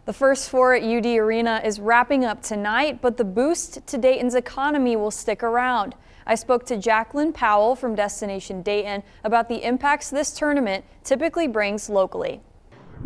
The first four at UD Arena is wrapping up tonight, but the boost to Dayton's economy will stick around. I spoke to Jacquelyn Powell from Destination Dayton about the impacts this tournament typically brings locally.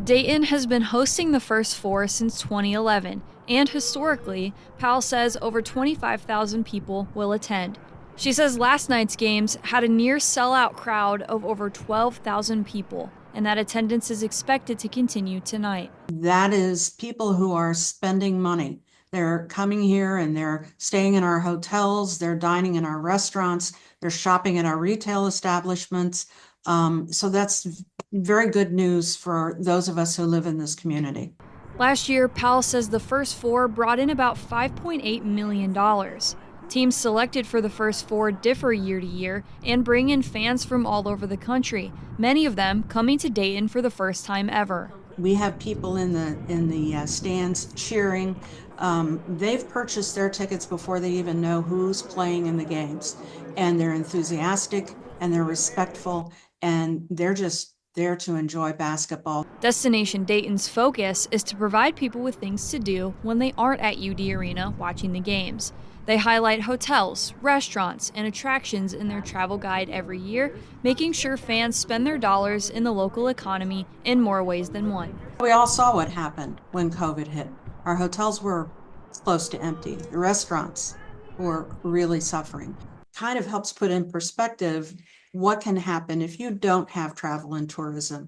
Dayton has been hosting the first four since 2011, and historically, Powell says over 25,000 people will attend. She says last night's games had a near-sellout crowd of over 12,000 people, and that attendance is expected to continue tonight. That is people who are spending money. They're coming here and they're staying in our hotels, they're dining in our restaurants, they're shopping at our retail establishments. So that's very good news for those of us who live in this community. Last year, Powell says the first four brought in about $5.8 million. Teams selected for the first four differ year to year and bring in fans from all over the country, many of them coming to Dayton for the first time ever. We have people in the stands cheering. They've purchased their tickets before they even know who's playing in the games, and they're enthusiastic and they're respectful and they're just there to enjoy basketball. Destination Dayton's focus is to provide people with things to do when they aren't at UD Arena watching the games. They highlight hotels, restaurants, and attractions in their travel guide every year, making sure fans spend their dollars in the local economy in more ways than one. We all saw what happened when COVID hit. Our hotels were close to empty. The restaurants were really suffering. Kind of helps put in perspective what can happen if you don't have travel and tourism.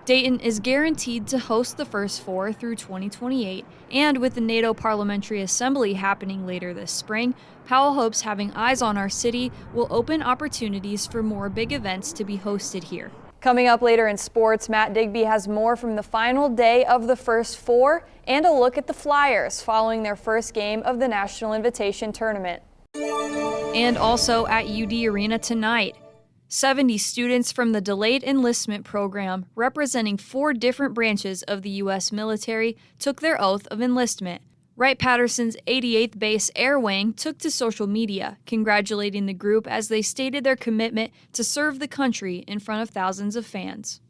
Dayton is guaranteed to host the first four through 2028, and with the NATO Parliamentary Assembly happening later this spring, Powell hopes having eyes on our city will open opportunities for more big events to be hosted here. Coming up later in sports, Matt Digby has more from the final day of the first four and a look at the Flyers following their first game of the National Invitation Tournament. And also at UD Arena tonight, 70 students from the Delayed Enlistment Program, representing 4 different branches of the U.S. military, took their oath of enlistment. Wright-Patterson's 88th Base Air Wing took to social media, congratulating the group as they stated their commitment to serve the country in front of thousands of fans.